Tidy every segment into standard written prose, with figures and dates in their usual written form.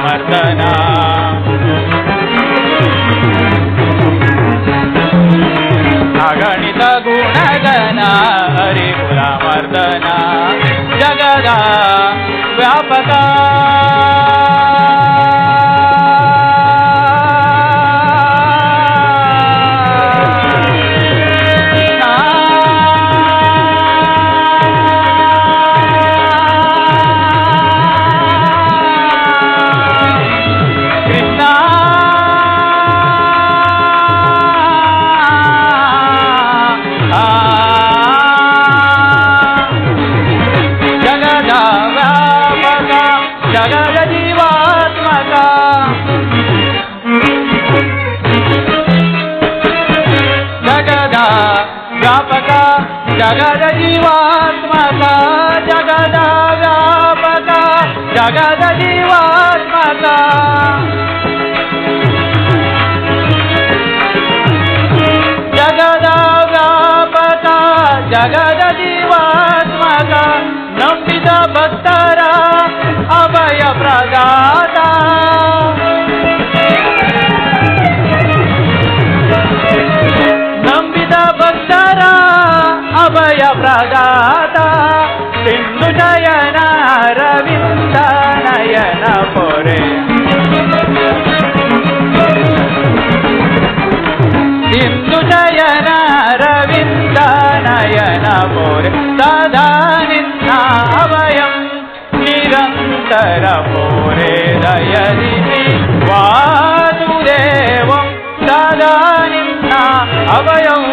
ಮರ್ದನ ಅಗಣಿತ ಗುಣಗನ ಹರಿಕುಲ ಮರ್ದನ ಜಗದ ವ್ಯಾಪಕ ಜಗದ ಜೀವಾತ್ಮಕ ಜಗದ ವ್ಯಾಪಕ ಜಗದ ಜೀವಾತ್ಮಕ ಜಗದ ವ್ಯಾಪಕ ಜಗದ ಜೀವಾತ್ಮಕ ನಂಬಿದ ಭಕ್ತರ ಅಭಯ ಪ್ರದಾತ ನಂಬಿದ ಭಕ್ತರ ಅಭಯ ಪ್ರದಾತ ಸಿಂಧು ಜಯನ ಅರವಿಂದ ನಯನ ಪೊರೆ ಸಿಂಧು ಜಯನ ಅರವಿಂದ ನಯನ ಪೊರೆ ಸದಾ ನಿನ್ನ ಅಭಯಂ ನಿರಂತರ ಪೊರೆ ದಯದಿಸಿ ವಾಸುದೇವಂ ಸದಾ ನಿನ್ನ ಅಭಯಂ.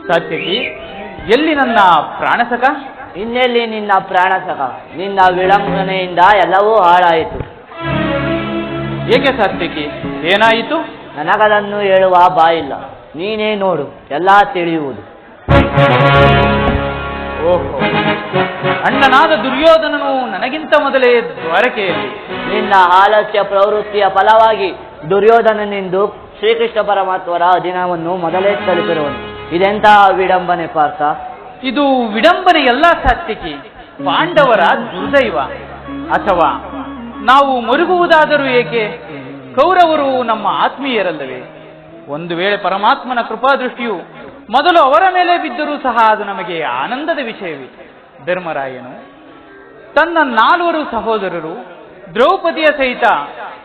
ಸತ್ಯಕಿ, ಎಲ್ಲಿ ನನ್ನ ಪ್ರಾಣಸಕ? ಇನ್ನೆಲ್ಲಿ ನಿನ್ನ ಪ್ರಾಣಸಕ? ನಿನ್ನ ವಿಳಂಬನೆಯಿಂದ ಎಲ್ಲವೂ ಹಾಳಾಯಿತು. ಏಕೆ ಸತ್ಯಕಿ, ಏನಾಯಿತು? ನನಗದನ್ನು ಹೇಳುವ ಬಾಯಿಲ್ಲ, ನೀನೇ ನೋಡು, ಎಲ್ಲ ತಿಳಿಯುವುದು. ಓಹೋ, ಅಣ್ಣನಾದ ದುರ್ಯೋಧನನು ನನಗಿಂತ ಮೊದಲೇ ದ್ವಾರಕೆಯಲ್ಲಿ. ನಿನ್ನ ಆಲಸ್ಯ ಪ್ರವೃತ್ತಿಯ ಫಲವಾಗಿ ದುರ್ಯೋಧನನೆಂದು ಶ್ರೀಕೃಷ್ಣ ಪರಮಾತ್ಮರ ಅಧೀನವನ್ನು ಮೊದಲೇ ತಲುಪಿರುವನು. ಇದೆಂತಹ ವಿಡಂಬನೆ ಪಾರ್ಥ? ಇದು ವಿಡಂಬನೆ ಎಲ್ಲ ಸಾತ್ವಿಕಿ, ಪಾಂಡವರ ದುರ್ದೈವ. ಅಥವಾ ನಾವು ಮರುಗುವುದಾದರೂ ಏಕೆ? ಕೌರವರು ನಮ್ಮ ಆತ್ಮೀಯರಲ್ಲವೇ? ಒಂದು ವೇಳೆ ಪರಮಾತ್ಮನ ಕೃಪಾದೃಷ್ಟಿಯು ಮೊದಲು ಅವರ ಮೇಲೆ ಬಿದ್ದರೂ ಸಹ ಅದು ನಮಗೆ ಆನಂದದ ವಿಷಯವೇ. ಧರ್ಮರಾಯನು ತನ್ನ 4 ಸಹೋದರರು ದ್ರೌಪದಿಯ ಸಹಿತ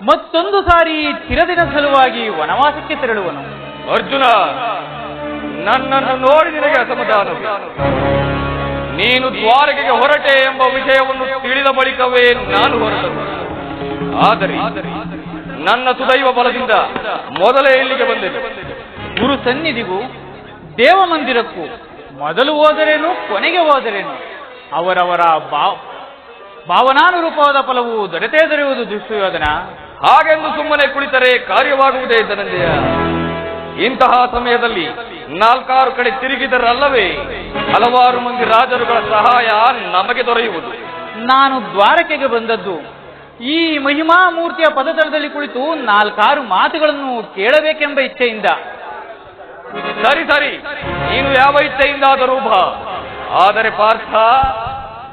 ಮತ್ತೊಂದು ಸಾರಿ ಚಿರದಿನ ಸಲುವಾಗಿ ವನವಾಸಕ್ಕೆ ತೆರಳುವನು. ಅರ್ಜುನ, ನನ್ನನ್ನು ನೋಡಿ ನಿನಗೆ ಅಸಮಾಧಾನ. ನೀನು ದ್ವಾರಕೆಗೆ ಹೊರಟೆ ಎಂಬ ವಿಷಯವನ್ನು ತಿಳಿದ ಬಳಿಕವೇ ನಾನು ಹೊರಟನು. ಆದರೆ ನನ್ನ ಸುದೈವ ಬಲದಿಂದ ಮೊದಲೇ ಇಲ್ಲಿಗೆ ಬಂದೆನು. ಗುರು ಸನ್ನಿಧಿಗೂ ದೇವ ಮಂದಿರಕ್ಕೂ ಮೊದಲು ಹೋದರೇನು ಕೊನೆಗೆ ಹೋದರೇನು ಅವರವರ ಭಾವನಾನುರೂಪವಾದ ಫಲವು ದೊರೆತೇ ದೊರೆಯುವುದು ದುರ್ಯೋಧನ. ಹಾಗೆಂದು ಸುಮ್ಮನೆ ಕುಳಿತರೆ ಕಾರ್ಯವಾಗುವುದೇ ಧನಂಜಯ. ಇಂತಹ ಸಮಯದಲ್ಲಿ 4 ಕಡೆ ತಿರುಗಿದರಲ್ಲವೇ ಹಲವಾರು ಮಂದಿ ರಾಜರುಗಳ ಸಹಾಯ ನಮಗೆ ದೊರೆಯುವುದು. ನಾನು ದ್ವಾರಕೆಗೆ ಬಂದದ್ದು ಈ ಮಹಿಮಾ ಮೂರ್ತಿಯ ಪದತಲದಲ್ಲಿ ಕುಳಿತು 4 ಮಾತುಗಳನ್ನು ಕೇಳಬೇಕೆಂಬ ಇಚ್ಛೆಯಿಂದ. ಸರಿ ಸರಿ, ನೀನು ಯಾವ ಇಚ್ಛೆಯಿಂದಾದರೂ ಬಾ. ಆದರೆ ಪಾರ್ಥ,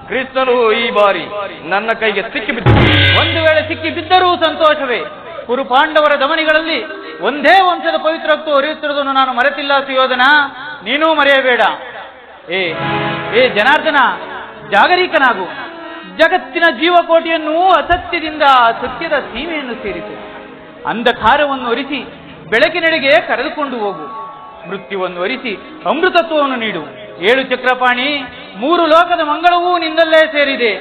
ಕೃಷ್ಣನು ಈ ಬಾರಿ ನನ್ನ ಕೈಗೆ ಸಿಕ್ಕಿಬಿದ್ದರು. ಒಂದು ವೇಳೆ ಸಿಕ್ಕಿಬಿದ್ದರೂ ಸಂತೋಷವೇ. ಕುರುಪಾಂಡವರ ದಮನಿಗಳಲ್ಲಿ ಒಂದೇ ವಂಶದ ಪವಿತ್ರ ರಕ್ತ ಹರಿಯುತ್ತಿರುವುದನ್ನು ನಾನು ಮರೆತಿಲ್ಲ ಸುಯೋಧನ, ನೀನೂ ಮರೆಯಬೇಡ. ಏ ಜನಾರ್ದನ, ಜಾಗರೀಕನಾಗು. ಜಗತ್ತಿನ ಜೀವಕೋಟಿಯನ್ನು ಅಸತ್ಯದಿಂದ ಸತ್ಯದ ಸೀಮೆಯನ್ನು ಸೇರಿಸು. ಅಂಧಕಾರವನ್ನು ಒರಿಸಿ ಬೆಳಕಿನೆಡೆಗೆ ಕರೆದುಕೊಂಡು ಹೋಗು. ಮೃತ್ಯುವನ್ನು ಒರಿಸಿ ಅಮೃತತ್ವವನ್ನು ನೀಡು. 7 ಚಕ್ರಪಾಣಿ, 3 ಲೋಕದ ಮಂಗಳವೂ ನಿಂದಲ್ಲೇ ಸೇರಿದೆ.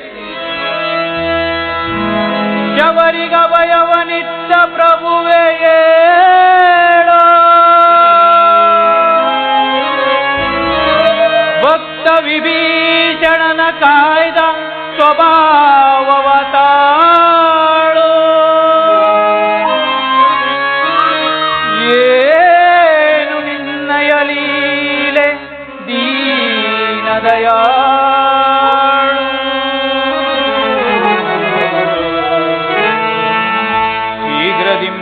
ಶಬರಿಗವಯವನಿಟ್ಟ ಪ್ರಭುವೆಯೇ ಭಕ್ತ ವಿಭೀಷಣನ ಕಾಯ್ದ ಸ್ವಭಾವವತಾಳು. ಏನು ನಿನ್ನಯ ಲೀಲೆ ದೀನದಯಾಳು. ಶೀಘ್ರದಿಂ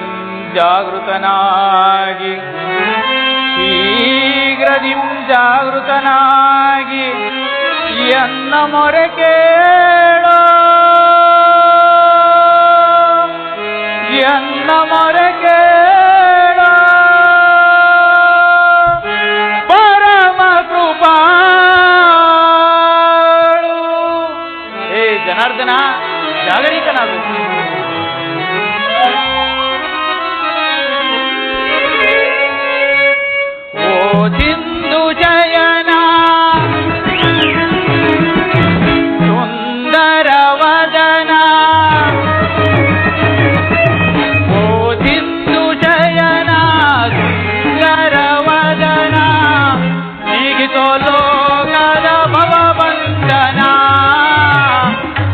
ಜಾಗೃತನಾಗಿ ಎನ್ನ ಮೊರೆ ಕೇಳೋ ಎನ್ನ ಮೊರೆ ಕೇಳೋ ಪರಮ ಕೃಪಾಳು. ಏ ಜನಾರ್ದನ, ಜಾಗರಿಕನಾಗು. ಓ ಸಿಂಧು ಜಯನ ಸುಂದರ ವದನ, ಓ ಸಿಂಧು ಜಯನ ಸುಂದರ ವದನ, ನೀಗಿತೋ ಲೋಕದ ಭವಬಂಧನ,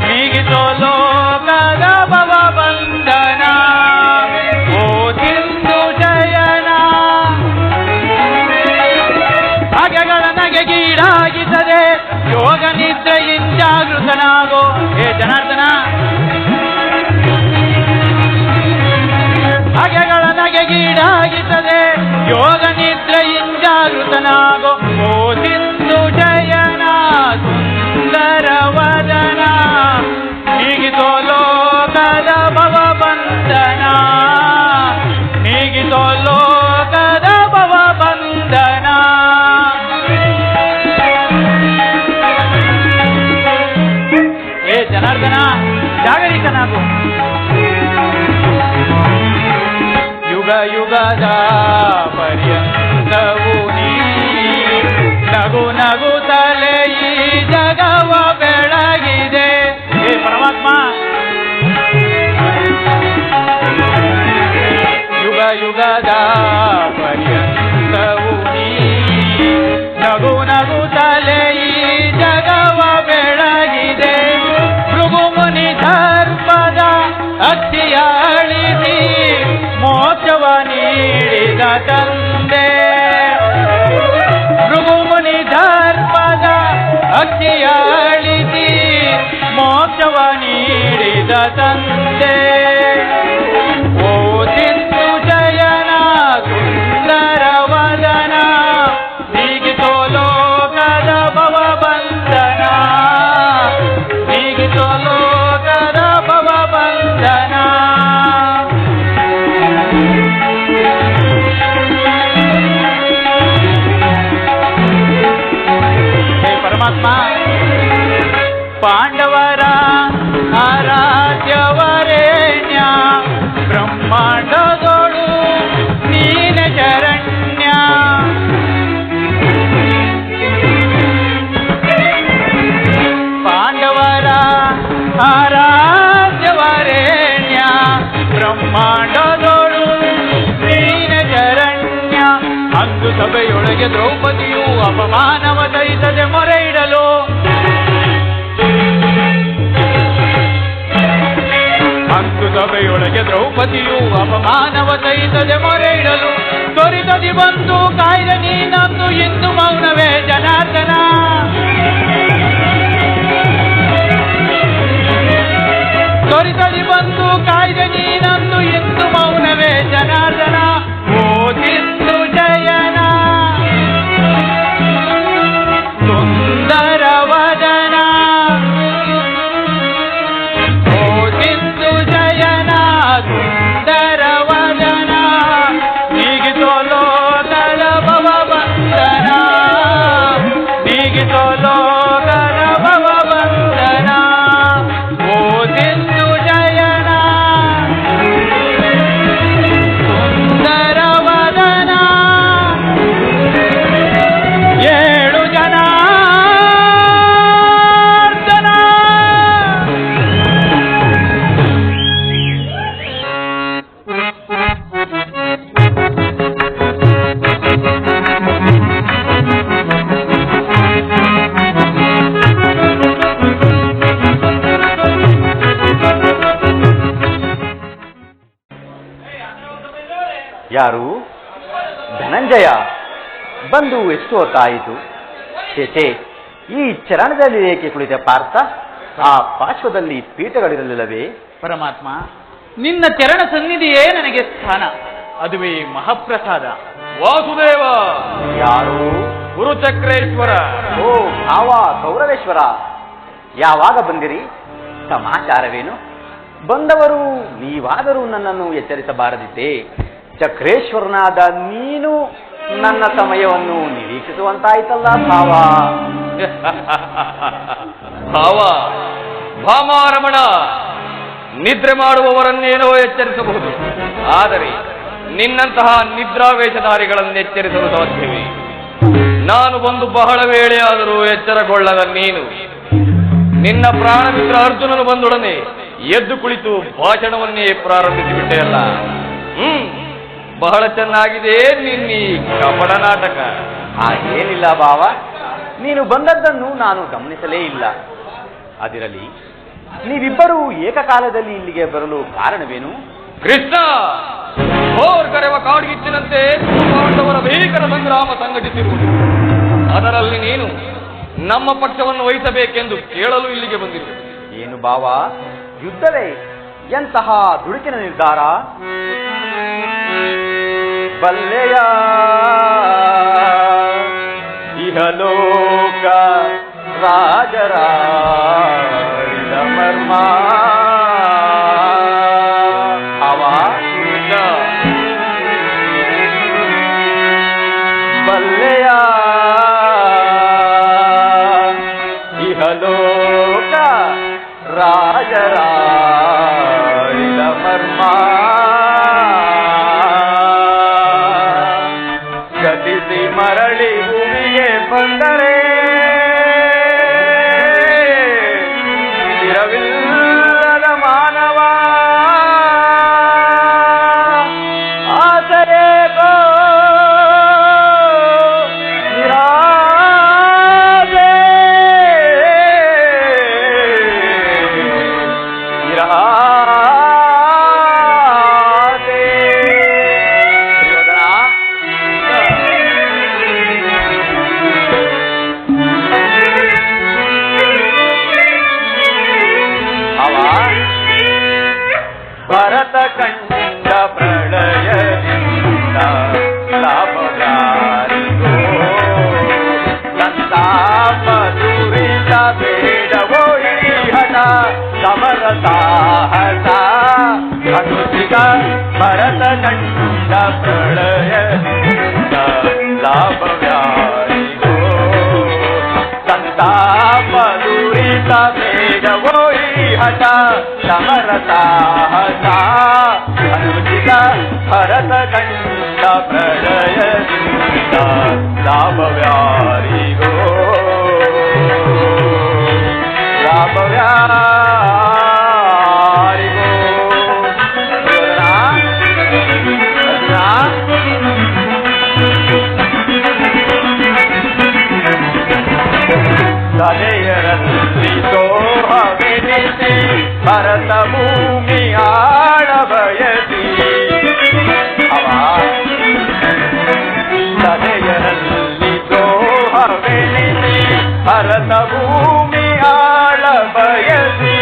ನೀಗಿತೋ ಲೋಕದ ಭವಬಂಧನ. ಓ ಸಿಂಧು ಜಯನ ಭಾಗ್ಯಗಳ ನಗೆಗೀಡಾಗಿಸದೆ ಯೋಗ ನಿದ್ರೆಯಿಂಜಾಗೃತನಾಗೋ. ಹೇ ಜನಾರ್ದನ, ಭಾಗ್ಯಗಳ ನಗೆಗೀಡಾಗಿಸದೆ ಯೋಗ ನಿದ್ರೆಯಿಂಜಾಗೃತನಾಗೋ. ಓ ಸಿಂಧು ಜಯನ ಸುಂದರ ವದನ, ನೀಗಿತೋ ಲೋಕದ ಭವಬಂಧನ, ನೀಗಿತೋ ಲೋಕದ ಭವಬಂಧನ. ಏ ಜನಾರ್ದನ, ಜಾಗರಿಕನಾಗು. ಯುಗ ಯುಗದ ಪರ್ಯಂತವು ನೀ ನಗು ನಗುತ್ತಲೇ ಈ ಜಗವ ಬೆಳಗಿದೆ. ಹೇ ಪರಮಾತ್ಮ, ಯುಗ ಯುಗದ ಪರ್ಯಂತವು ನೀ ನಗು ನಗುತ್ತಲೇ ಈ ಜಗವ ಬೆಳಗಿದೆ. ಭೃಗುಮುನಿ ದರ್ಪದ ಅಕ್ಕಿಯ ಅಳಿಸಿ ಮೋಕ್ಷವ ನೀಡಿದ ತಂದೆ, ಭೃಗುಮುನಿ ದರ್ಪದ ಅಕ್ಕಿಯ ಅಳಿಸಿ ಮೋಕ್ಷವ ನೀಡಿದ ತಂದೆ. ಓ ಸಿಂಧು ಜಯನ ಸುಂದರ ವದನ, ನೀಗಿತೋ ಲೋಕದ ಭವಬಂಧನ, ನೀಗಿತೋ ಲೋಕದ ಭವಬಂಧನ. ಹೇ ಪರಮಾತ್ಮ, ಪಾಂಡವರ ಆರಾಧ್ಯವರೇಣ್ಯ, ಬ್ರಹ್ಮಾಂಡದೋಳು ನೀನ ಶರಣ್ಯ. ಪಾಂಡವರ ಆರಾಧ್ಯವರೇಣ್ಯ, ಬ್ರಹ್ಮಾಂಡದೋಳು ನೀನ ಶರಣ್ಯ. ಅಂದು ಸಭೆಯೊಳಗೆ ದ್ರೌಪದಿಯು ಅಪಮಾನವ ಸಹಿಸದೆ ಮೊರೆ ಇಡಲು, ಅಂದು ಸಭೆಯೊಳಗೆ ದ್ರೌಪದಿಯು ಅಪಮಾನವ ಸಹಿಸದೆ ಮೊರೆ ಇಡಲು, ತ್ವರಿತದಿ ಬಂದು ಕಾಯ್ದ ನೀನಂದು ಇಂದು ಮೌನವೇ ಜನಾರ್ದನ. ತ್ವರಿತದಿ ಬಂದು ಕಾಯ್ದ ನೀನಂದು ಇಂದು ಮೌನವೇ ಜನಾರ್ದನ. ಓ ಸಿಂಧು ಜಯನ ಸುಂದರ ವದನ, ಓ ಸಿಂಧು ಜಯನ ಸುಂದರ ವದನ, ನೀಗಿತೋ ಲೋಕದ ಭವಬಂಧನ, ನೀಗಿತೋ ಲೋಕದ ಭವಬಂಧನ. ಓ ಸಿಂಧು ಜಯನ ಸುಂದರ ವದನ, ಏಳು ಜನಾರ್ದನ. ಯಾರು? ಧನಂಜಯ ಬಂದು ಎಷ್ಟು ಹೊತ್ತಾಯಿತು? ಛೇ, ಈ ಚರಣದಲ್ಲಿ ಏಕೆ ಕುಳಿತ ಪಾರ್ಥ? ಆ ಪಾರ್ಶ್ವದಲ್ಲಿ ಪೀಠಗಳಿರಲಿಲ್ಲವೇ? ಪರಮಾತ್ಮ, ನಿನ್ನ ಚರಣ ಸನ್ನಿಧಿಯೇ ನನಗೆ ಸ್ಥಾನ, ಅದುವೇ ಮಹಾಪ್ರಸಾದ. ವಾಸುದೇವ, ಯಾರು? ಗುರುಚಕ್ರೇಶ್ವರ. ಓ ಭಾವ ಕೌರವೇಶ್ವರ, ಯಾವಾಗ ಬಂದಿರಿ? ಸಮಾಚಾರವೇನು? ಬಂದವರು ನೀವಾದರೂ ನನ್ನನ್ನು ಎಚ್ಚರಿಸಬಾರದಿತ್ತೆ. ಚಕ್ರೇಶ್ವರನಾದ ನೀನು ನನ್ನ ಸಮಯವನ್ನು ನಿರೀಕ್ಷಿಸುವಂತಾಯ್ತಲ್ಲ ಭಾವ. ಭಾವ ಭಾಮಾರಮಣ, ನಿದ್ರೆ ಮಾಡುವವರನ್ನೇನೋ ಎಚ್ಚರಿಸಬಹುದು, ಆದರೆ ನಿನ್ನಂತಹ ನಿದ್ರಾವೇಶಧಾರಿಗಳನ್ನು ಎಚ್ಚರಿಸಲು ಸಾಧ್ಯವೇ? ನಾನು ಬಂದು ಬಹಳ ವೇಳೆಯಾದರೂ ಎಚ್ಚರಗೊಳ್ಳದ ನೀನು ನಿನ್ನ ಪ್ರಾಣಮಿತ್ರ ಅರ್ಜುನನು ಬಂದೊಡನೆ ಎದ್ದು ಕುಳಿತು ಭಾಷಣವನ್ನೇ ಪ್ರಾರಂಭಿಸಿಬಿಟ್ಟೆಯಲ್ಲ. ಬಹಳ ಚೆನ್ನಾಗಿದೆ ನಿನ್ನೀ ಕಪಟ ನಾಟಕ. ಹಾಗೇನಿಲ್ಲ ಭಾವ, ನೀನು ಬಂದದ್ದನ್ನು ನಾನು ಗಮನಿಸಲೇ ಇಲ್ಲ. ಅದಿರಲಿ, ನೀವಿಬ್ಬರೂ ಏಕಕಾಲದಲ್ಲಿ ಇಲ್ಲಿಗೆ ಬರಲು ಕಾರಣವೇನು? ಕೃಷ್ಣ ಘೋರ್ ಕರೆವ ಕಾಡ್ಗಿಚ್ಚಿನಂತೆ ಪಾಂಡವರ ಭೀಕರ ಸಂಗ್ರಾಮ ಸಂಘಟಿಸಿರುವುದು, ಅದರಲ್ಲಿ ನೀನು ನಮ್ಮ ಪಕ್ಷವನ್ನು ವಹಿಸಬೇಕೆಂದು ಕೇಳಲು ಇಲ್ಲಿಗೆ ಬಂದಿರುವುದು. ಏನು ಭಾವ, ಯುದ್ಧವೇ? ಎಂತಹ ದುಡುಕಿನ ನಿರ್ಧಾರ! ಬಲ್ಲೆಯ ಇಹಲೋಕ ರಾಜರ ಮರ್ಮ ಅವ ಬಲ್ಲೆಯ ಇಹಲೋಕ ರಾಜರ ಮರ್ಮ ಗತಿಸಿ ಮರಳಿ ಭೂಮಿಗೆ ಬಂದರೆ ಇರವಿಲ್ಲದ ಮಾನವ ಆಸರೇಗೋ ನಿರಾಸೆ ಭರತ ಕಂಡ ಪ್ರಳಯದಿಂದ ಲಾಭಗಾರಿಗೋ ಸಂತಾಪ ದುರಿತ ಬೇಡವೋ ಹಠ ಸಮರ ಸಾಹಸ ಅನುಸಿಗ ಭರತ ಕಂಡ ಪ್ರಳಯದಿಂದ ಲಾಭವ್ಯಾರಿಗೋ ಸಂತಾಪ ದುರಿತ ಬೇಡವೋ ಹಠ ಸಮರ ಸಾಹಸ ಅನುಚಿತ ಭರತ ಕಂಡ ಪ್ರಳಯದಿಂದ ಲಾಭವ್ಯಾರಿಗೋ ಲಾಭವ್ಯಾರಿಗೋ ತಲೆಯರಲ್ಲಿ ಸೋಹವೆನಿಸಿ ಭರತ ಭೂಮಿ ಆಳ ಬಯಸಿ ತಲೆಯರಲ್ಲಿ ಸೋಹವೆನಿಸಿ ಭರತ ಭೂಮಿ ಆಳ ಬಯಸಿ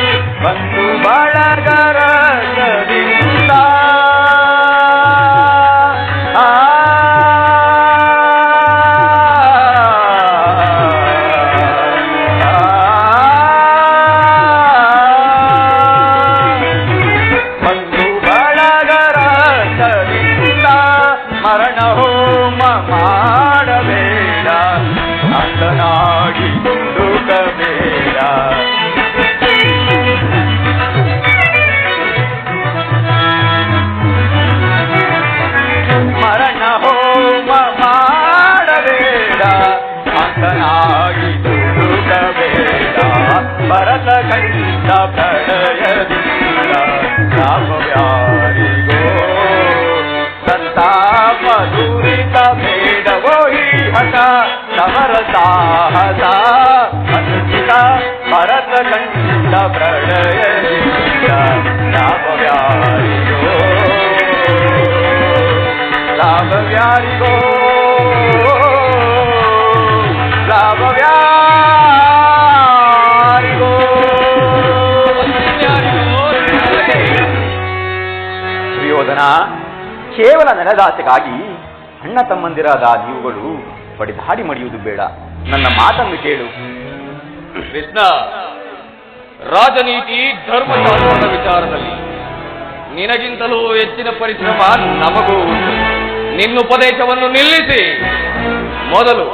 ಬಂದು ಬಳಗರದಿಂದ ಮರಣ ಹೋಮ ಮಾಡಬೇಡ, ಅಂದನಾಗಿ ದುಡುಕಬೇಡ. ಮರಣ ಹೋಮ ಮಾಡಬೇಡ, ಅಂದನಾಗಿ ದುಡುಕಬೇಡ. ಭರತ ಕಂಡ ಪ್ರಳಯದಿಂದ ಲಾಭವ್ಯಾರಿಗೋ ಸಂತಾಪ ದುರಿತ ಬೇಡವೋ ಹಠ ಸಮರ ಸಾಹಸ ಅನುಚಿತ ಭರತ ಕಂಡ ಪ್ರಳಯದಿಂದ ಲಾಭವ್ಯಾರಿಗೋ ಲಾಭವ್ಯಾರಿಗೋ ಲಾಭವ್ಯಾರಿಗೋ. ಪ್ರಿಯೋಧನ, ಕೇವಲ ನೆಲದಾಸೆಗಾಗಿ ಅಣ್ಣ ತಮ್ಮಂದಿರಾದ ನೀವುಗಳು ಪಡೆದಾಡಿ ಮಡಿಯುವುದು ಬೇಡ. ನನ್ನ ಮಾತನ್ನು ಕೇಳು. ಕೃಷ್ಣ, ರಾಜನೀತಿ ಧರ್ಮಶಾಸ್ತ್ರದ ವಿಚಾರದಲ್ಲಿ ನಿನಗಿಂತಲೂ ಹೆಚ್ಚಿನ ಪರಿಶ್ರಮ ನಮಗೂ ಉಂಟು. ನಿನ್ನುಪದೇಶವನ್ನು ನಿಲ್ಲಿಸಿ ಮೊದಲು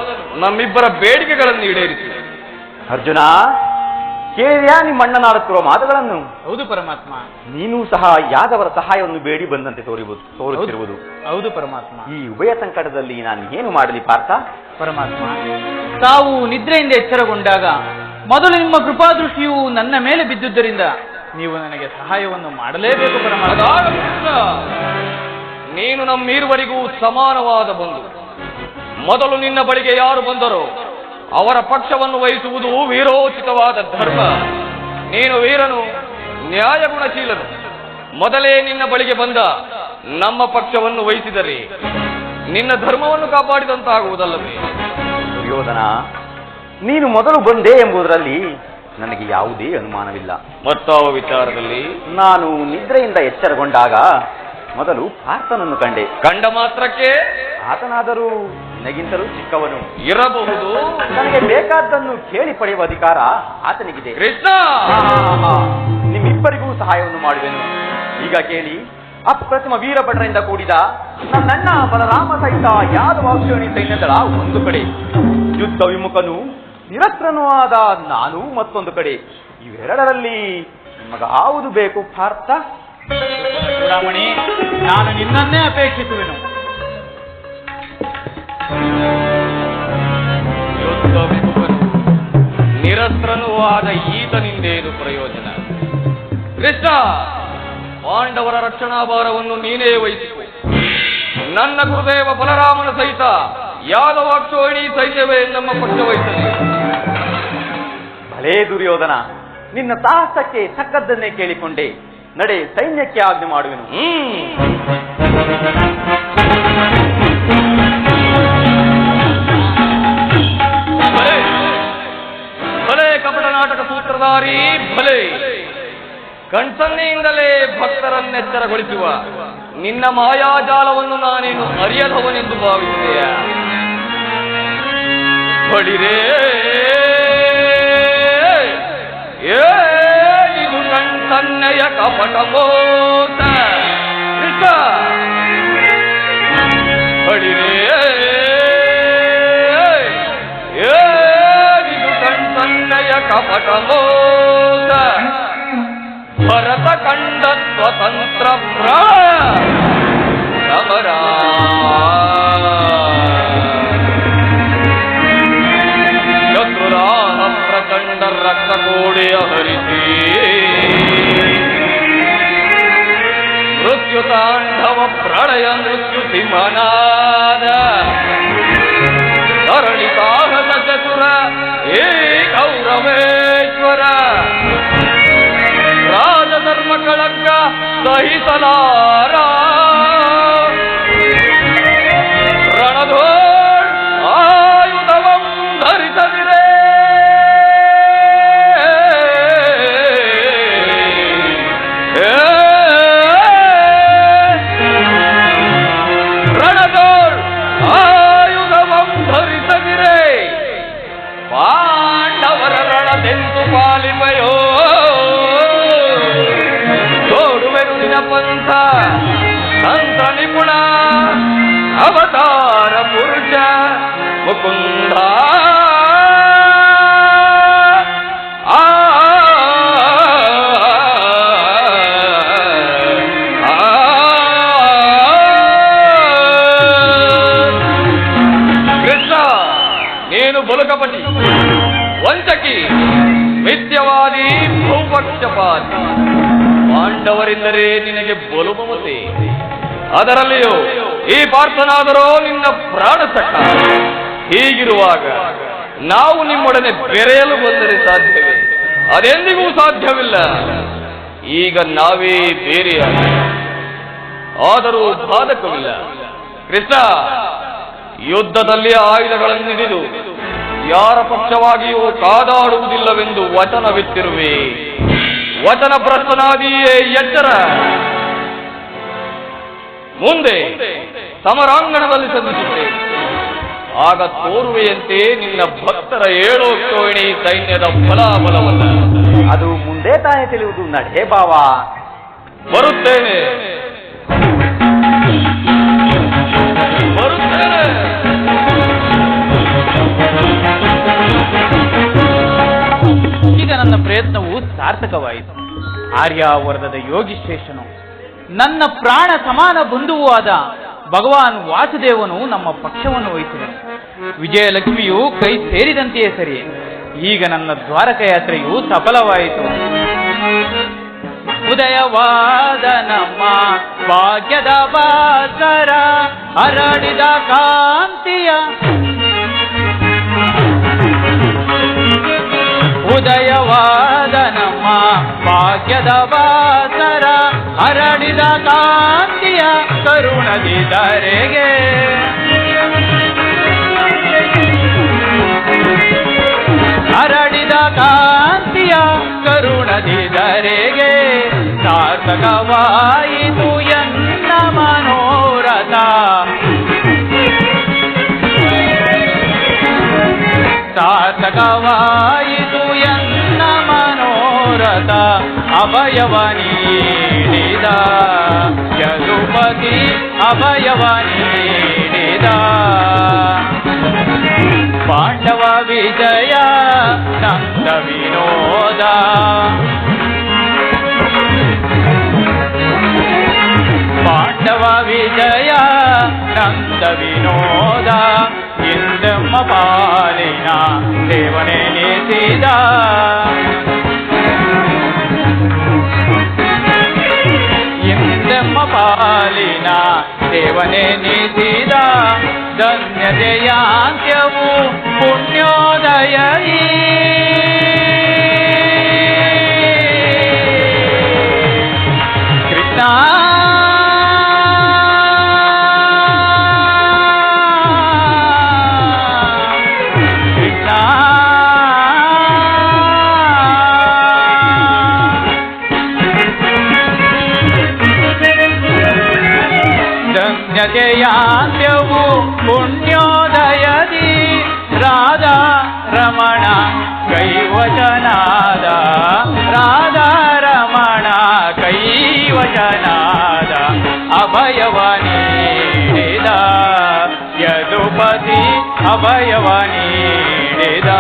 ನಮ್ಮಿಬ್ಬರ ಬೇಡಿಕೆಗಳನ್ನು ಈಡೇರಿಸಿ. ಅರ್ಜುನ, ಕೇಳಿದ್ಯಾ ನಿಮ್ಮಣ್ಣನಾಡುತ್ತಿರುವ ಮಾತುಗಳನ್ನು? ಹೌದು ಪರಮಾತ್ಮ. ನೀನು ಸಹ ಯಾದವರ ಸಹಾಯವನ್ನು ಬೇಡಿ ಬಂದಂತೆ ತೋರುತ್ತಿರುವುದು. ಹೌದು ಪರಮಾತ್ಮ. ಈ ಉಭಯ ಸಂಕಟದಲ್ಲಿ ನಾನು ಏನು ಮಾಡಲಿ ಪಾರ್ಥ? ಪರಮಾತ್ಮ, ತಾವು ನಿದ್ರೆಯಿಂದ ಎಚ್ಚರಗೊಂಡಾಗ ಮೊದಲು ನಿಮ್ಮ ಕೃಪಾದೃಷ್ಟಿಯು ನನ್ನ ಮೇಲೆ ಬಿದ್ದುದರಿಂದ ನೀವು ನನಗೆ ಸಹಾಯವನ್ನು ಮಾಡಲೇಬೇಕು ಪರಮಾತ್ಮ. ನೀನು ನಮ್ಮೀರುವರಿಗೂ ಸಮಾನವಾದ ಬಂಧು. ಮೊದಲು ನಿನ್ನ ಬಳಿಗೆ ಯಾರು ಬಂದರೋ ಅವರ ಪಕ್ಷವನ್ನು ವಹಿಸುವುದು ವೀರೋಚಿತವಾದ ಧರ್ಮ. ನೀನು ವೀರನು, ನ್ಯಾಯಗುಣಶೀಲನು. ಮೊದಲೇ ನಿನ್ನ ಬಳಿಗೆ ಬಂದ ನಮ್ಮ ಪಕ್ಷವನ್ನು ವಹಿಸಿದರೆ ನಿನ್ನ ಧರ್ಮವನ್ನು ಕಾಪಾಡಿದಂತಾಗುವುದಲ್ಲವೇ? ದುರ್ಯೋಧನ, ನೀನು ಮೊದಲು ಬಂದೆ ಎಂಬುದರಲ್ಲಿ ನನಗೆ ಯಾವುದೇ ಅನುಮಾನವಿಲ್ಲ. ಮತ್ತಾವ ವಿಚಾರದಲ್ಲಿ? ನಾನು ನಿದ್ರೆಯಿಂದ ಎಚ್ಚರಗೊಂಡಾಗ ಮೊದಲು ಪಾರ್ಥನನ್ನು ಕಂಡ ಮಾತ್ರಕ್ಕೆ ಆತನಾದರೂ ನಿನಗಿಂತಲೂ ಚಿಕ್ಕವನು ಇರಬಹುದು. ನನಗೆ ಬೇಕಾದ್ದನ್ನು ಕೇಳಿ ಪಡೆಯುವ ಅಧಿಕಾರ ಆತನಿಗಿದೆ. ಕೃಷ್ಣ, ನಿಮ್ಮಿಬ್ಬರಿಗೂ ಸಹಾಯವನ್ನು ಮಾಡುವೆನು. ಈಗ ಕೇಳಿ, ಅಪ್ರತಿಮ ವೀರಭಟರಿಂದ ಕೂಡಿದ ನನ್ನಣ್ಣ ಬಲರಾಮ ಸಹಿತ ಯಾದವಾಕ್ಷೋಣಿ ಸೈನ್ಯದಳ ಒಂದು ಕಡೆ, ಯುದ್ಧ ವಿಮುಖನು ನಿರಸ್ತ್ರನೂ ಆದ ನಾನು ಮತ್ತೊಂದು ಕಡೆ. ಇವೆರಡರಲ್ಲಿ ನಿಮಗಾವುದು ಬೇಕು ಪಾರ್ಥ? ಚೂಡಾಮಣಿ, ನಾನು ನಿನ್ನನ್ನೇ ಅಪೇಕ್ಷಿಸುವೆನು. ಯುದ್ಧ ವಿಮುಖನು ನಿರಸ್ತ್ರನೂ ಆದ ಈತನಿಂದೇನು ಪ್ರಯೋಜನ? ಕೃಷ್ಣ, ಪಾಂಡವರ ರಕ್ಷಣಾ ಭಾರವನ್ನು ನೀನೇ ವಹಿಸಿಕೊ. ನನ್ನ ಗುರುದೇವ ಬಲರಾಮನ ಸಹಿತ ಯಾದವಾಕ್ಷೋಹಿಣಿ ಸೈನ್ಯವೇ ನಮ್ಮ ಪಕ್ಷ ವಹಿಸಲಿ. ಭಲೇ ದುರ್ಯೋಧನ, ನಿನ್ನ ಸಾಹಸಕ್ಕೆ ತಕ್ಕದ್ದನ್ನೇ ಕೇಳಿಕೊಂಡೆ. ನಡೆ, ಸೈನ್ಯಕ್ಕೆ ಆಜ್ಞೆ ಮಾಡುವೆನು. ಭಲೇ ಕಪಟ ನಾಟಕ ಸೂತ್ರಧಾರಿ, ಭಲೇ ಕಣ್ಸನ್ನೆಯಿಂದಲೇ ಭಕ್ತರನ್ನೆಚ್ಚರಗೊಳಿಸುವ ನಿನ್ನ ಮಾಯಾಜಾಲವನ್ನು ನಾನೇನು ಅರಿಯದವನೆಂದು ಭಾವಿಸಿದೆಯ? ಬಳಿರೇ, ಇದು ಕಣ್ಸನ್ನೆಯ ಕಪಟ ಮೋಸ. ಕೃಷ್ಣ, ಬಳಿರೇ, ಇದು ಕಣ್ಸನ್ನೆಯ ಕಪಟ ಮೋಸ. ಭರತ ಕಂಡ ಸ್ವತಂತ್ರ ಸಮರ ಶತ್ರುರಾಹ ಪ್ರಚಂಡ ರಕ್ತ ಕೋಡೆಯ ಹರಿಸಿ ಮೃತ್ಯು ತಾಂಡವ ಪ್ರಳಯ ಮೃತ್ಯು ಸಿಂಹನಾದ ಸರಳಿ ಸಾಹಸ ಚತುರ ಏ ಗೌರವೇಶ್ವರ ರಾಜಧರ್ಮ ಕಳಂಕ ಸಹಿಸಲಾರ ರಣಧೋಳ್ ಆಯುಧವಂ ಧರಿಸದಿರೇ ರಣಧೋಳ್ ಆಯುಧವಂ ಧರಿಸದಿರೇ ಪಾಂಡವರ ರಣದೆಂದು ಪಾಲಿಪಯೋ ಪಂಥ ತಂತ್ರ ನಿಪುಣ ಅವತಾರ ಪುರುಷ ಮುಕುಂದ ಕೃಷ್ಣ, ನೀನು ಬಲುಕಪಟಿ, ವಂಚಕಿ, ಮಿಥ್ಯವಾದಿ, ಬಹುಪಕ್ಷಪಾತಿ. ಪಾಂಡವರೆಂದರೆ ನಿನಗೆ ಬಲು ಮಮತೆ. ಅದರಲ್ಲಿಯೂ ಈ ಪಾರ್ಥನಾದರೋ ನಿನ್ನ ಪ್ರಾಣ ಸಟ್ಟ. ಹೀಗಿರುವಾಗ ನಾವು ನಿಮ್ಮೊಡನೆ ಬೆರೆಯಲು ಬಂದರೆ ಸಾಧ್ಯವೇ? ಅದೆಂದಿಗೂ ಸಾಧ್ಯವಿಲ್ಲ. ಈಗ ನಾವೇ ಬೇರೆಯಾಗ, ಆದರೂ ಬಾಧಕವಿಲ್ಲ. ಕೃಷ್ಣ, ಯುದ್ಧದಲ್ಲಿ ಆಯುಧಗಳನ್ನು ಹಿಡಿದು ಯಾರ ಪಕ್ಷವಾಗಿಯೂ ಕಾದಾಡುವುದಿಲ್ಲವೆಂದು ವಚನವಿತ್ತಿರುವೆ. ವಚನ ಭ್ರಷ್ಟನಾದಿಯೇ ಎಚ್ಚರ. ಮುಂದೆ ಸಮರಾಂಗಣದಲ್ಲಿ ಸಂಧಿಸುತ್ತೇವೆ. ಆಗ ತೋರುವೆಯಂತೆ ನಿನ್ನ ಭಕ್ತರ 7 ಅಕ್ಷೋಹಿಣಿ ಸೈನ್ಯದ ಫಲಾಫಲವಲ್ಲ. ಅದು ಮುಂದೆ ತಾನೇ ತಿಳಿಯುವುದು ನಡೆ ಭಾವ. ಬರುತ್ತೇನೆ ಬರುತ್ತೇನೆ. ಈಗ ನನ್ನ ಪ್ರಯತ್ನವು ಸಾರ್ಥಕವಾಯಿತು. ಆರ್ಯಾವರ್ಧದ ಯೋಗಿಶ್ರೇಷ್ಠನು ನನ್ನ ಪ್ರಾಣ ಸಮಾನ ಬಂಧುವೂ ಆದ ಭಗವಾನ್ ವಾಸುದೇವನು ನಮ್ಮ ಪಕ್ಷವನ್ನು ವಹಿಸಿದನು. ವಿಜಯಲಕ್ಷ್ಮಿಯು ಕೈ ಸೇರಿದಂತೆಯೇ ಸರಿ. ಈಗ ನನ್ನ ದ್ವಾರಕ ಯಾತ್ರೆಯು ಸಫಲವಾಯಿತು. ಉದಯವಾದ ನಮ್ಮ ಭಾಗ್ಯದ ಬಾಸರ ಹರಡಿದ ಕಾಂತಿಯ ಉದಯವಾದ ನಮ್ಮ ಭಾಗ್ಯದ ಬಾಸರ ಹರಡಿದ ಕಾಂತಿಯ ಕರುಣದಿದರೆಗೆ ಹರಡಿದ ಕಾಂತಿಯ ಕರುಣದಿದರೆಗೆ ಸಾರ್ಥಕವಾಯಿತು ಎನ್ನ ಮನೋರಥ. ಸಾರ್ಥಕವಾಯಿತು ಎನ್ನ ಮನೋರಥ. ಅಭಯವ ನೀಡಿದ ಯದುಪತಿ ಅಭಯವ ನೀಡಿದ ಪಾಂಡವ ವಿಜಯ ನಂದ ವಿನೋದ. ಪಾಂಡವ ವಿಜಯ ನಂದ ವಿನೋದ ಎಂದೆಮ್ಮ ಪಾಲಿನ ದೇವನೇ ನೀತಿದ. ಎಂದೆಮ್ಮ ಪಾಲಿನ ದೇವನೇ ನೀತಿದ. ಧನ್ಯತೆಯಾಂತ್ಯವು ಪುಣ್ಯೋದಯೀ ಕೃಷ್ಣ. ಧನ್ಯತೆಯಾಂತ್ಯವು ಪುಣ್ಯೋದಯದಿ ರಾಧಾ ರಮಣ ಕೈವಚನಾದ. ರಾಧಾ ರಮಣ ಕೈವಚನಾದ ಅಭಯವ ನೀಡಿದ ಯದುಪತಿ ಅಭಯವ ನೀಡಿದ.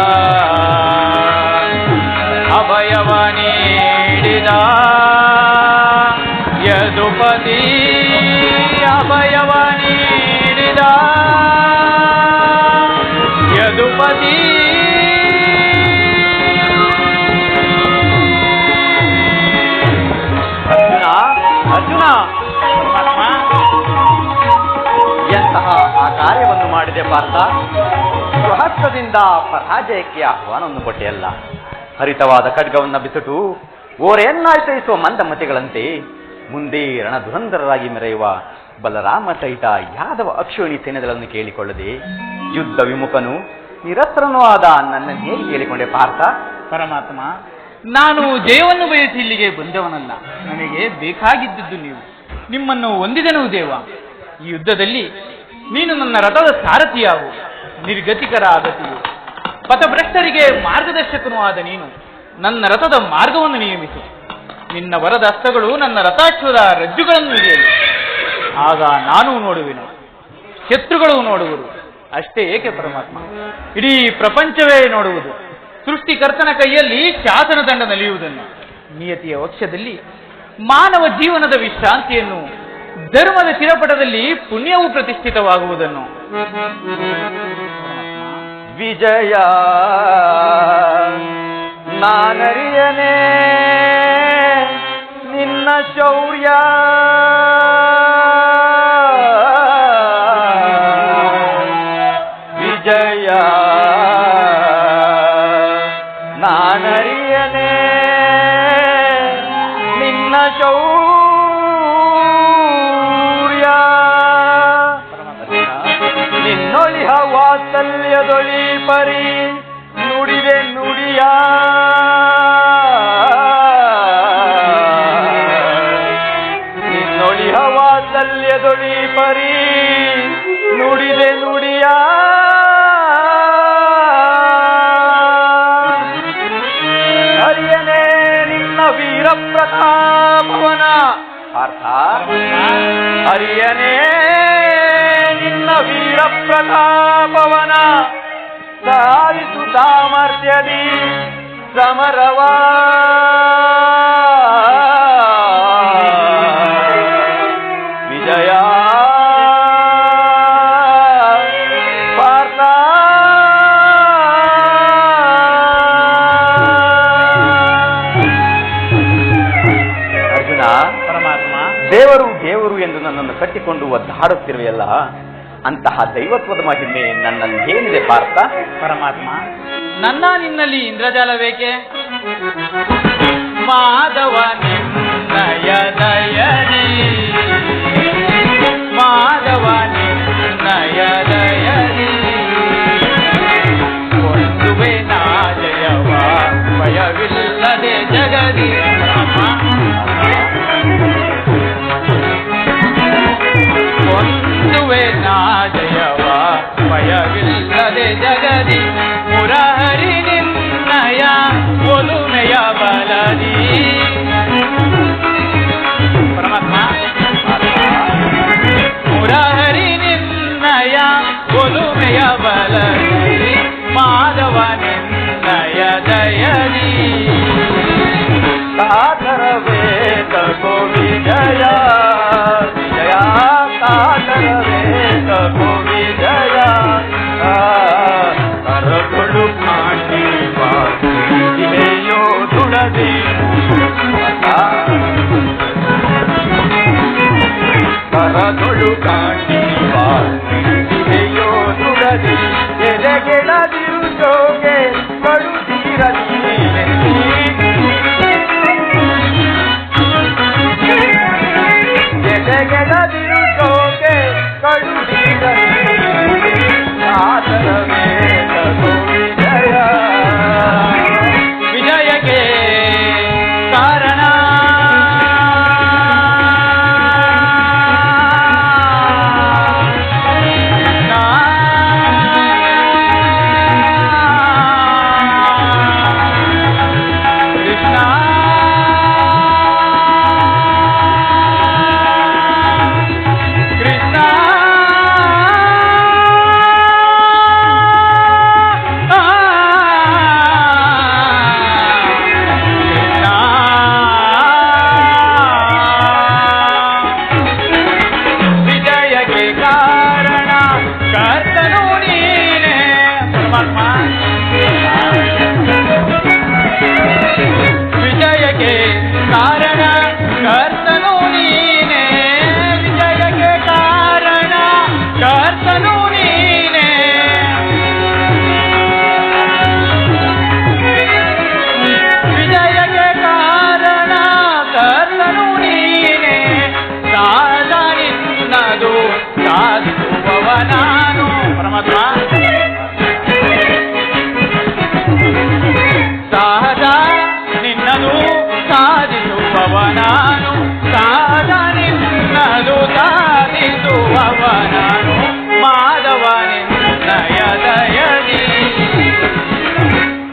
ಅಭಯವ ನೀಡಿದ ಯದುಪತಿ ಅಭಯವ ನೀಡಿದ ಯದುಪತಿ. ಅರ್ಜುನ ಎಂತಹ ಆ ಕಾರ್ಯವನ್ನು ಮಾಡಿದೆ ಪಾರ್ಥ. ಸ್ವಹಸ್ತದಿಂದ ಪರಾಜಯಕ್ಕೆ ಆಹ್ವಾನವನ್ನು ಕೊಟ್ಟೆಯಲ್ಲ. ಹರಿತವಾದ ಖಡ್ಗವನ್ನು ಬಿಸಿಟು ಓರೆಯನ್ನಾಯ್ತಯಿಸುವ ಮಂದಮತಿಗಳಂತೆ ಮುಂದೆ ರಣಧುರಂಧರರಾಗಿ ಮೆರೆಯುವ ಬಲರಾಮ ಸಹಿತ ಯಾದವ ಅಕ್ಷೋಣಿ ಸೇನೆಗಳನ್ನು ಕೇಳಿಕೊಳ್ಳದೆ ಯುದ್ಧ ವಿಮುಖನು ನಿರಸ್ತ್ರನೂ ಆದ ನನ್ನನ್ನೇ ಕೇಳಿಕೊಂಡೆ ಪಾರ್ಥ. ಪರಮಾತ್ಮ, ನಾನು ಜಯವನ್ನು ಬಯಸಿ ಇಲ್ಲಿಗೆ ಬಂದವನಲ್ಲ. ನನಗೆ ಬೇಕಾಗಿದ್ದದ್ದು ನೀವು. ನಿಮ್ಮನ್ನು ಹೊಂದಿದನು ದೇವ. ಈ ಯುದ್ಧದಲ್ಲಿ ನೀನು ನನ್ನ ರಥದ ಸಾರಥಿಯಾಗು. ನಿರ್ಗತಿಕರ ಆಗತಿಯು ಪಥಭ್ರಷ್ಟರಿಗೆ ಮಾರ್ಗದರ್ಶಕನೂ ಆದ ನೀನು ನನ್ನ ರಥದ ಮಾರ್ಗವನ್ನು ನಿಯಮಿಸು. ನಿನ್ನ ವರದ ಹಸ್ತಗಳು ನನ್ನ ರಥಾಶ್ವದ ರಜ್ಜುಗಳನ್ನು ಹಿಡಿಯಲು. ಆಗ ನಾನು ನೋಡುವೆನು, ಶತ್ರುಗಳು ನೋಡುವರು. ಅಷ್ಟೇ ಏಕೆ ಪರಮಾತ್ಮ, ಇಡೀ ಪ್ರಪಂಚವೇ ನೋಡುವುದು. ಸೃಷ್ಟಿಕರ್ತನ ಕೈಯಲ್ಲಿ ಶಾಸನದಂಡ ನಲಿಯುವುದನ್ನು, ನಿಯತಿಯ ವಕ್ಷದಲ್ಲಿ ಮಾನವ ಜೀವನದ ವಿಶ್ರಾಂತಿಯನ್ನು, ಧರ್ಮದ ಚಿರಪಟದಲ್ಲಿ ಪುಣ್ಯವು ಪ್ರತಿಷ್ಠಿತವಾಗುವುದನ್ನು. ವಿಜಯ ನಾನರಿಯನೇ ನಿನ್ನ ಶೌರ್ಯ. ವಿಜಯ ನಾನರಿಯನೇ ನಿನ್ನ ಶೌರ್ಯ. ನಿನ್ನೊಳಿಹ ವಾತ್ಸಲ್ಯದೊಳಿ ಪರಿ ನುಡಿದೆ ನುಡಿಯ. ನಿನ್ನೊಳಿಹ ವಾತ್ಸಲ್ಯದೊಳಿ ಪರಿ ನುಡಿದೆ ನುಡಿಯ. ವೀರ ಪ್ರತಾಪವನ ಅರ್ಥ ಹರಿಯನೇ ನಿನ್ನ ವೀರ ಪ್ರತಾಪವನ ಸಾರಿಸು ಸಾಮರ್ಥ್ಯದಿ ಸಮರವ ವಿಜಯ ಪಾರ್ಥ ಅರ್ಜುನ, ಪರಮಾತ್ಮ, ದೇವರು ದೇವರು ಎಂದು ನನ್ನನ್ನು ಕಟ್ಟಿಕೊಂಡು ಒದ್ದಾಡುತ್ತಿರುವೆಯಲ್ಲ, ಅಂತಹ ದೈವತ್ವದ ಮಹಿಮೆ ನನ್ನಲ್ಲಿ ಏನಿದೆ ಪಾರ್ಥ? ಪರಮಾತ್ಮ, ನನ್ನ ನಿನ್ನಲ್ಲಿ ಇಂದ್ರಜಾಲವೇಕೆ? ಮಾಧವ ನಿನ್ನಯ ದಯದಿ, ಮಾಧವ ನಿನ್ನಯ ದಯದಿ ಕೊಂದುವೆ ನಾ ಜಯವ ಭಯವಿಲ್ಲದೆ ಜಗದಿ. ಕೊಂದುವೆ ನಾ ಜಯವ ಭಯವಿಲ್ಲದೆ ಜಗದಿ ಮುರಹರಿ ನಿನ್ನಯ ಒಲುಮೆಯ ಬಲದಿ. ಪರಮಾತ್ಮ, ಮುರಹರಿ ನಿನ್ನಯ ಒಲುಮೆಯ ಬಲದಿ ಮಾಧವ ನಿನ್ನಯ ದಯದಿ ಸಾಗರವೇ ತಗೋ ವಿಜಯ ವಿಜಯ, ಸಾಗರವೇ ತಗೋ ವಿಜಯ, ಕರಗಳು ಕಾಣಿವ ಇವೆಯೋ ದುಡದೆ ಕರಗಳು ಕಾಣಿವ ಇವೆಯೋ ದುಡದೆ ಎದೆಗೆಳದಿರು ಜೋಗೆ ಕಳುತ್ತಿರಲಿ ಎದೆಗೆಳದಿರು ಜೋಗೆ ಕಳುತ್ತಿರಲಿ ಸಾಗರವೇ ತಗೋ ವಿಜಯ. ವಿಜಯಕ್ಕೆ ಕಾರಣ ಸಹಜ ನಿನ್ನದು ಸಾಧಿಸುವವನಾನು, ಸಹಜ ನಿನ್ನದು ಸಾಧಿಸುವವನಾನು ಮಾಧವ ನಿನ್ನಯ ದಯದಿ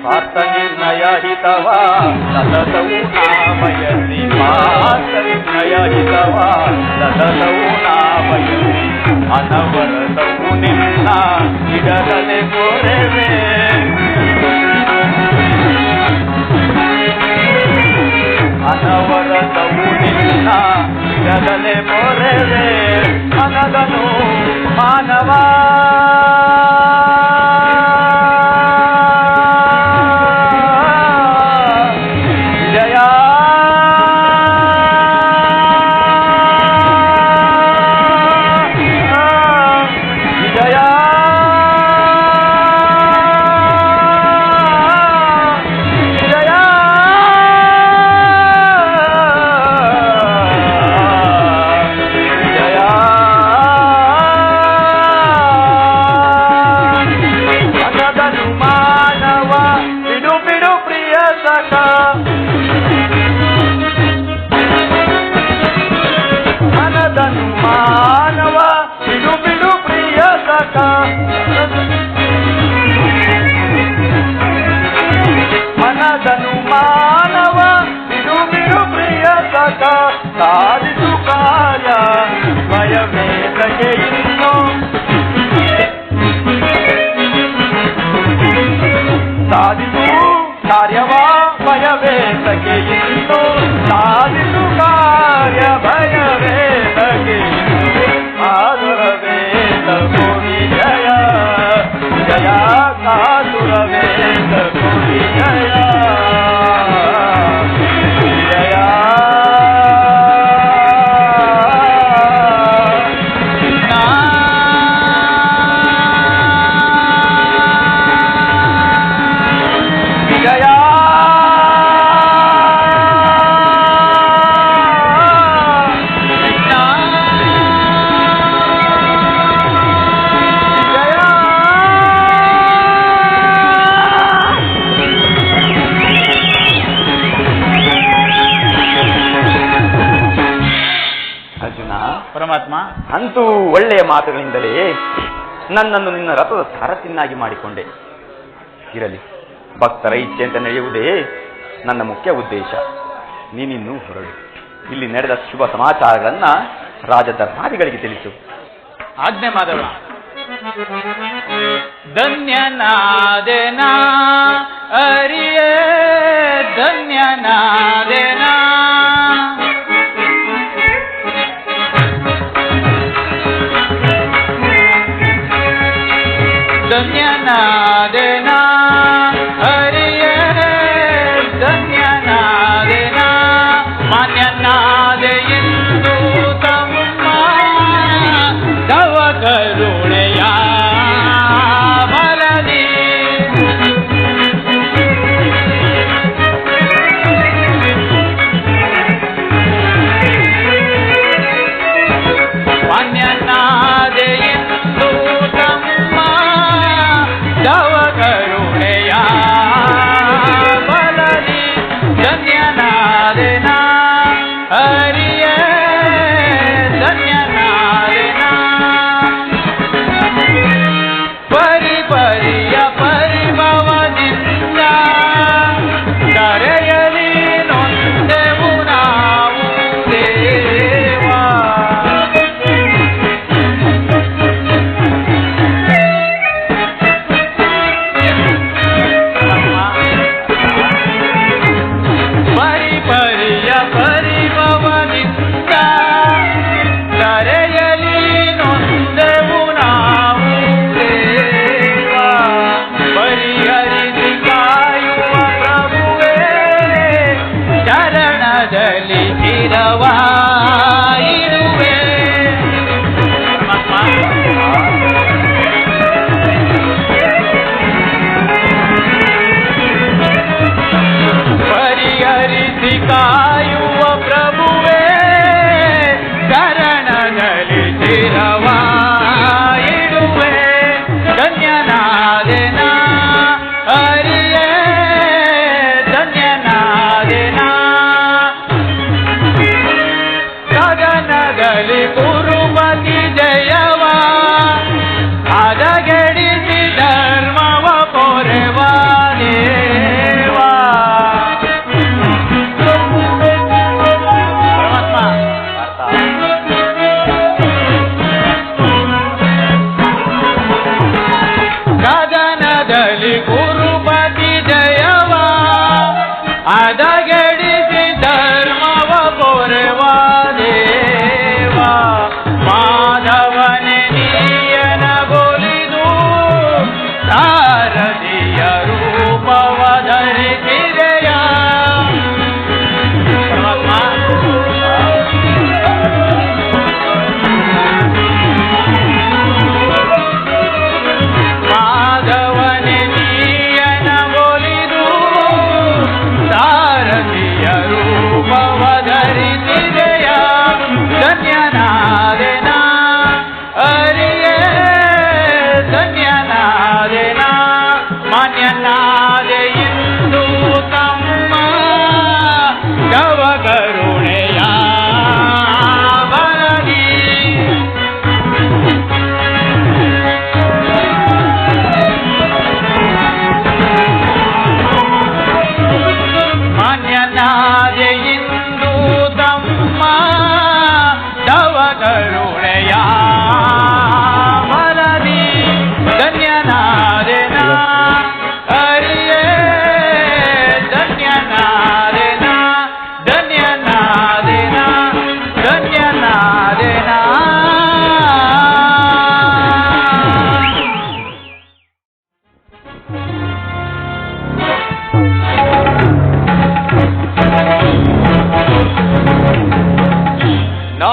ಪಾರ್ಥ ನಿರ್ಣಯ ಹಿತವ ಸತತವು ನಾಮಯಸಿ, ಪಾರ್ಥ ನಿರ್ಣಯ ಹಿತವ ಸತತವು ನಾಮಯಸಿ, ಅನವರತವು ನಿನ್ನ ಇಡಲನೆ ಕೋರೆವೆ, ಅನವರತವು ನಿನ್ನ ಇಡಲನೆ ಕೋರೆವೆ, ಮನದನು ಮಾನವ ಸಾಧಿಸು ಕಾರ್ಯ ಭಯವೇದಕ್ಕೆ ಇನ್ನು ಸಾಧಿಸು ಕಾರ್ಯವ ಭಯವೇದಕ್ಕೆ ಇನ್ನು ಸಾಧಿಸು ಕಾರ್ಯ ಭಯವೇದಕ್ಕೆ ಆಸುರವೇದ ಕೋರಿ ಜಯ ಜಯ ಆಸುರವೇದ ಕೋರಿ ಜಯ ಜಯ ಪರಮಾತ್ಮ, ಅಂತೂ ಒಳ್ಳೆಯ ಮಾತುಗಳಿಂದಲೇ ನನ್ನನ್ನು ನಿನ್ನ ರಥದ ಸಾರಥಿಯನ್ನಾಗಿ ಮಾಡಿಕೊಂಡೆ. ಇರಲಿ, ಭಕ್ತರ ಇಚ್ಛೆ ಅಂತ ನಡೆಯುವುದೇ ನನ್ನ ಮುಖ್ಯ ಉದ್ದೇಶ. ನೀನಿನ್ನೂ ಹೊರಡು. ಇಲ್ಲಿ ನಡೆದ ಶುಭ ಸಮಾಚಾರಗಳನ್ನ ರಾಜದರ್ಮಾದಿಗಳಿಗೆ ತಿಳಿಸು. ಆಜ್ಞೆ ಮಾಧವ. ಧನ್ಯನಾದೆನಾ ಅರಿಯೇ ಧನ್ಯನಾದೆನಾ ಧನ್ಯನಾದೆನಾ ಹರಿಯೇ ಧನ್ಯನಾದೆನಾ ಮಾನ್ಯನಾದೆ ಎಂದು ತಮ್ಮ ತವ ಕರುಣೆಯ ಬಲದಿ ಮಾನ್ಯನಾದೆ ಎಂದು ತಮ್ಮ ತವ ಕರುಣೆಯ ಬಲದಿ ಧನ್ಯನಾದೆನಾ ಹರಿಯೇ ಧನ್ಯನಾದೆನಾ ಪರಿಪರಿಯ ಪರಿಭವದಿಂದ ಕರೆಯಲಿ ನೊಂದೆವು ನಾವು ದೇವಾ. ಪರಿಪರಿಯ ಪರಿಭವದಿಂದ ಕರೆಯಲಿ ನೊಂದೆವು ನಾವು ದೇವಾ. ಪರಿಹರಿಸಿ ಕಾಯುವ ಪ್ರಭುವೇ ಚರಣದಲ್ಲಿ ಚಿರವಾಯಿರುವೆ. ಪರಿಹರಿಸಿ ಕಾಯುವ ಪ್ರಭುವೇ ಶರಣದಲ್ಲಿ ಚಿರವಾಯಿರುವೆ. ಧನ್ಯನಾದೆನಾ ಹರಿಯೇ ಧನ್ಯನಾದೆನಾ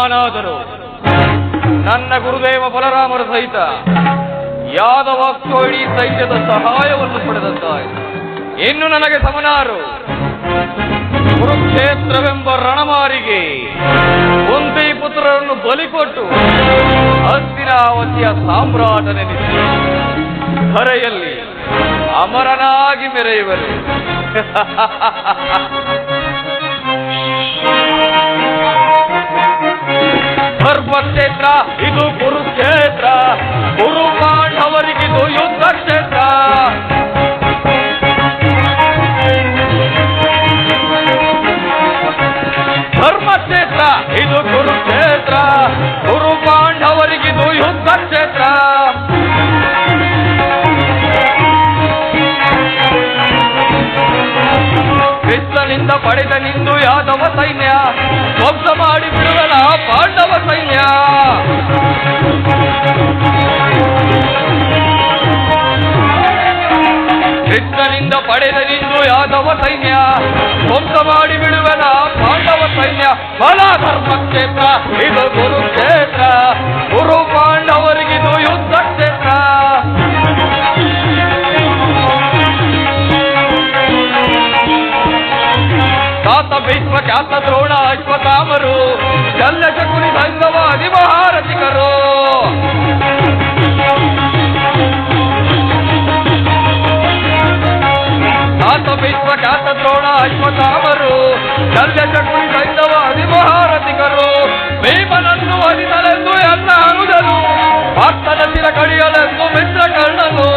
ನಾನಾದರೂ ನನ್ನ ಗುರುದೇವ ಬಲರಾಮರ ಸಹಿತ ಯಾದವಾಕ್ಷೋಹಿಣಿ ಸೈನ್ಯದ ಸಹಾಯವನ್ನು ಪಡೆದಂತಾಯಿತು. ಇನ್ನು ನನಗೆ ಸಮನಾರು ಕುರುಕ್ಷೇತ್ರವೆಂಬ ರಣಮಾರಿಗೆ ಕುಂತಿ ಪುತ್ರರನ್ನು ಬಲಿಕೊಟ್ಟು ಹಸ್ತಿನಾವತಿಯ ಸಾಮ್ರಾಟನೆನಿಸಿ ಧರೆಯಲ್ಲಿ ಅಮರನಾಗಿ ಮೆರೆಯುವರು. ಧರ್ಮಕ್ಷೇತ್ರ ಇದು ಕುರುಕ್ಷೇತ್ರ, ಕುರು ಪಾಂಡವರಿಗಿದು ಯುದ್ಧ ಕ್ಷೇತ್ರ. ಧರ್ಮಕ್ಷೇತ್ರ ಇದು ಕುರುಕ್ಷೇತ್ರ, ಕುರು ಪಾಂಡವರಿಗಿದು ಯುದ್ಧ ಕ್ಷೇತ್ರ. ಕೃಷ್ಣನಿಂದ ಪಡೆದ ನಿಂದು ಯಾದವ ಸೈನ್ಯ ಧ್ವಂಸ ಮಾಡಿ ಬಿಡುವನ ಪಾಂಡವ ಸೈನ್ಯ. ಕೃಷ್ಣನಿಂದ ಪಡೆದ ನಿಂದು ಯಾದವ ಸೈನ್ಯ ಧ್ವಂಸ ಮಾಡಿ ಬಿಡುವನ ಪಾಂಡವ ಸೈನ್ಯ. ಬಲ ಧರ್ಮಕ್ಷೇತ್ರ ಇದು ಕುರುಕ್ಷೇತ್ರ, ಕುರು ಪಾಂಡವರಿಗಿದು ಯುದ್ಧ ಕ್ಷೇತ್ರ. ತಾತ ಭೀಷ್ಮ ಖ್ಯಾತ ದ್ರೋಣ ಅಶ್ವತ್ಥಾಮರು ಶಲ್ಯ ಶಕುನಿ ಸಂಗವಾದಿ ಮಹಾರಥಿಕರು. ತಾತ ಭೀಷ್ಮ ಖ್ಯಾತ ದ್ರೋಣ ಅಶ್ವತ್ಥಾಮರು ಶಲ್ಯ ಶಕುನಿ ಸಂಗವಾದಿ ಮಹಾರಥಿಕರು. ಭೀಮನನ್ನು ವಧಿಸಲೆಂದು ಎಲ್ಲ ಅನುಜರು, ಭಕ್ತನ ಶಿರ ಕಡಿಯಲೆಂದು ಮಿತ್ರ ಕರ್ಣನು.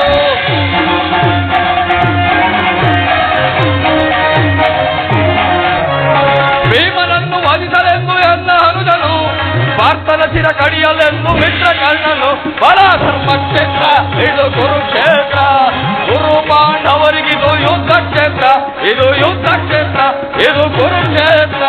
ಭೀಮನನ್ನು ವಧಿಸಲೆಂದು ಎಲ್ಲ ಅನುಜನು, ಭಕ್ತನ ಶಿರ ಕಡಿಯಲೆಂದು ಮಿತ್ರ ಕರ್ಣನು. ಬಲ ಧರ್ಮಕ್ಷೇತ್ರ ಇದು ಕುರುಕ್ಷೇತ್ರ, ಕುರು ಪಾಂಡವರಿಗಿದು ಯುದ್ಧ ಕ್ಷೇತ್ರ. ಇದು ಯುದ್ಧ ಕ್ಷೇತ್ರ, ಇದು ಕುರುಕ್ಷೇತ್ರ.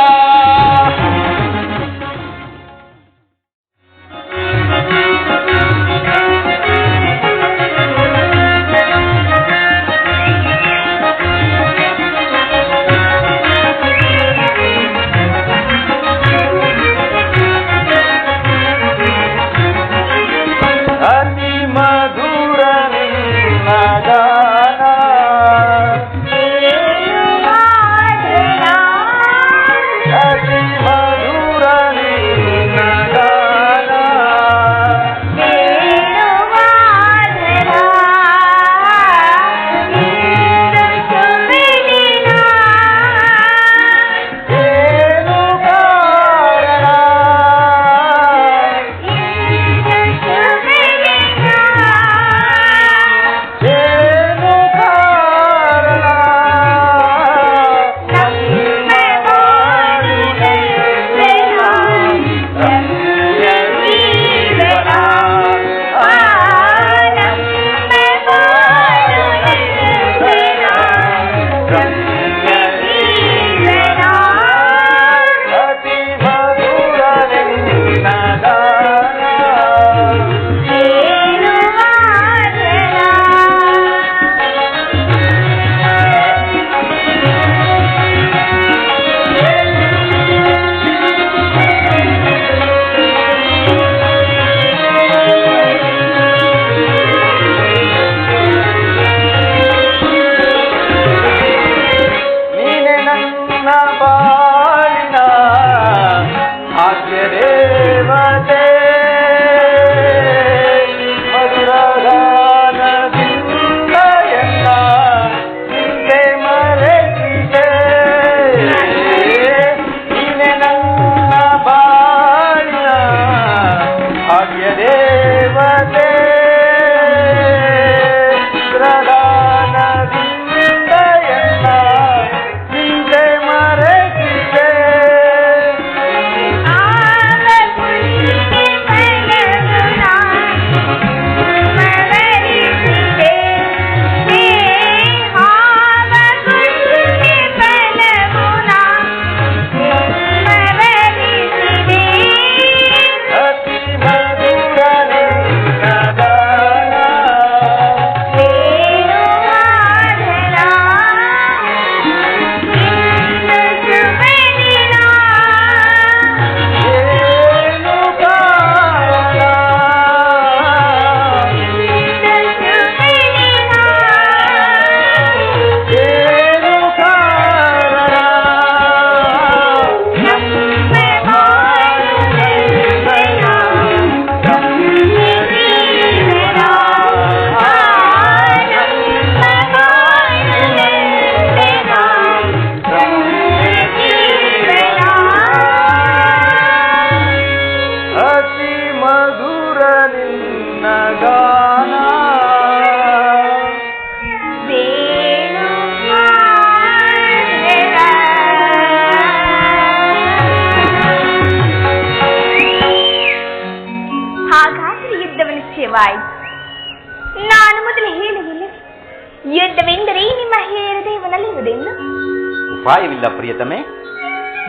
ಉಪಾಯವಿಲ್ಲ ಪ್ರಿಯತಮೆ.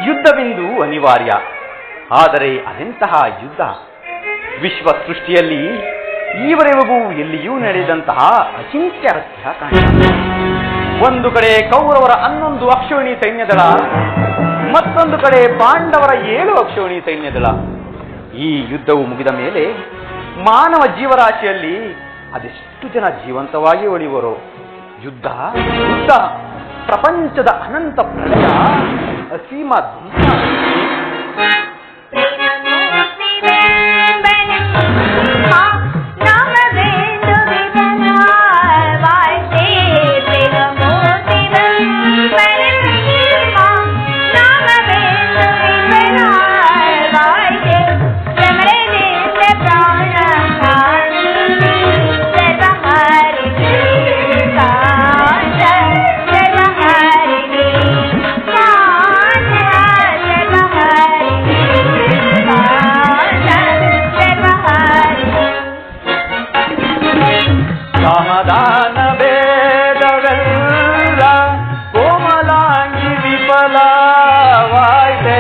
ಯುದ್ಧವೆಂದು ಅನಿವಾರ್ಯ. ಆದರೆ ಅದೆಂತಹ ಯುದ್ಧ? ವಿಶ್ವ ಸೃಷ್ಟಿಯಲ್ಲಿ ಈವರೆಗೂ ಎಲ್ಲಿಯೂ ನಡೆದಂತಹ ಅಚಿಂತ್ಯ ರಹಸ್ಯ ಕಾಣಿಸುತ್ತದೆ. ಒಂದು ಕಡೆ ಕೌರವರ 11 ಅಕ್ಷೋಹಿಣಿ ಸೈನ್ಯದಳ, ಮತ್ತೊಂದು ಕಡೆ ಪಾಂಡವರ 7 ಅಕ್ಷೋಹಿಣಿ ಸೈನ್ಯದಳ. ಈ ಯುದ್ಧವು ಮುಗಿದ ಮೇಲೆ ಮಾನವ ಜೀವರಾಶಿಯಲ್ಲಿ ಅದೆಷ್ಟು ಜನ ಜೀವಂತವಾಗಿ ಉಳಿಯುವರು? ಯುದ್ಧ ಯುದ್ಧ, ಪ್ರಪಂಚದ ಅನಂತ ಪ್ರಳಯ, ಅಸೀಮ ಧ್ವಂಸ. ಸಮಾಧಾನ ಬೇಡವೆಲ್ಲ ಕೋಮಲಾಂಗಿ ವಿಫಲವಾಯ್ತೆ.